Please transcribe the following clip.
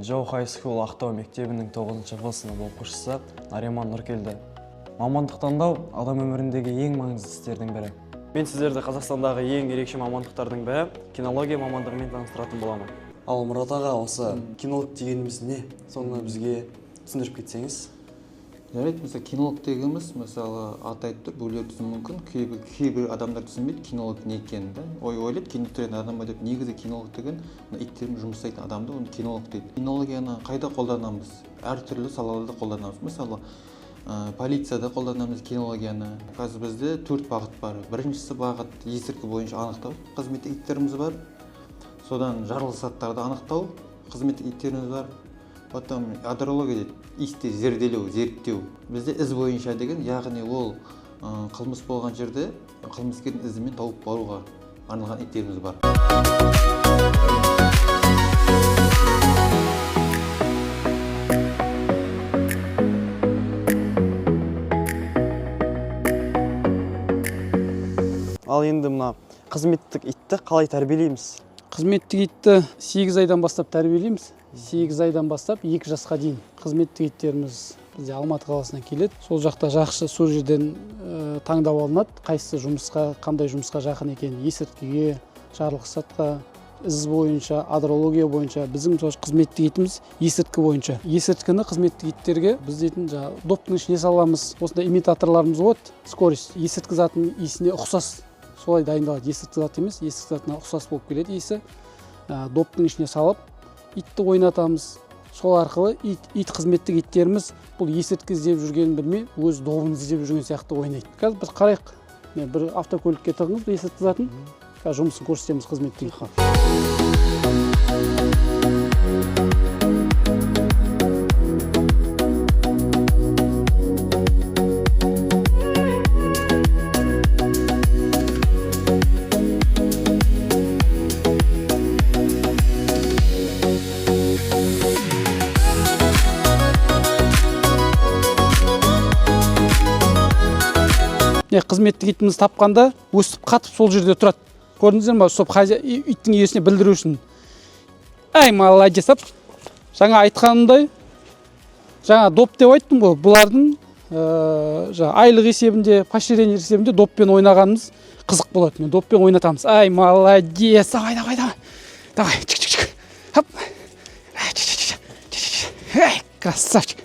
Joe High School Ақтау мектебінің 9-шы В сынып оқушысы Нариман Нұркелді. Мамандық таңдау адам өміріндегі ең маңызды істердің бірі. Мен сіздерді Қазақстандағы ең ерекше мамандықтардың бірі кинология мамандығымен таныстыратын боламын. Ал Мұрат аға, осы кинолог дегеніміз не? Соны бізге түсіндіріп кетсеңіз. Жарайды, мысалы кинолог дегеніміз, мысалы аты айтып тұр, біреулер түсінуі мүмкін, кейбір адамдар түсінбейді кинолог не екенін. Ойлайды, кино түсіретін адам ба деп. Негізі кинолог деген иттермен жұмыс жасайтын адамды оны кинолог дейді. Кинологияны қайда қолданамыз? Әртүрлі салаларда қолданамыз. Мысалы полицияда қолданамыз кинологияны. Қазір бізде 4 бағыт бар. Біріншісі бағыт есірткі бойынша анықтау қызметтік иттеріміз бар. Содан жарылғыш заттарды анықтау қызметтік иттеріміз бар. Потом адрология дейді, исте зерделеу, зерттеу. Бізде із бойынша деген, яғни ол қылмыс болған жерде қылмыскердің ізімен тауып баруға арналған иттеріміз бар. Ал енді мына қызметтік итті қалай тәрбиелейміз? Қызметтік итті 8 айдан бастап тәрбиелейміз. 8 айдан бастап 2 жасқа дейін қызметтік иттеріміз бізде Алматы қаласына келеді. Сол жақта жақсы сол жерден таңдап алынады, қайсысы жұмысқа, қандай жұмысқа жақын екенін, есірткіге, жарылғыш затқа, із бойынша, адрология бойынша. Біздің қызметтік итіміз есірткі бойынша. Есірткіні қызметтік иттерге біз дейтін доптың ішіне саламыз. Осындай имитаторларымыз болады. Скорость есірткі затының иісіне ұқсас солай дайындалады. Есірткі зат емес, есірткі затына ұқсас болып келеді иісі. Доптың ішіне салып итті ойнатамыз. Сол арқылы ит қызметтік иттеріміз бұл есірткі іздеп жүргенін білмей, өз добын іздеп жүрген сияқты ойнайды. Қазір біз қарайық. Бір автокөлікке тығыңыз есірткі затын. Қазір жұмысын көрсетеміз қызметтік итқа. Қызметтік итіміз тапқанда өстіп қатып сол жерде тұрады. Көрдіңіздер ме? Сол иттің иесіне білдіру үшін. Ай, молодец. Жаңа айтқанымдай, жаңа доп деп айттым ғой. Бұлардың айлық есебінде, поощрение есебінде доппен ойнағанымыз қызық болады. Мен доппен ойнатамыз. Ай, молодец. Давай. Давай. Чик-чик-чик. Хоп. Ай, красавчик.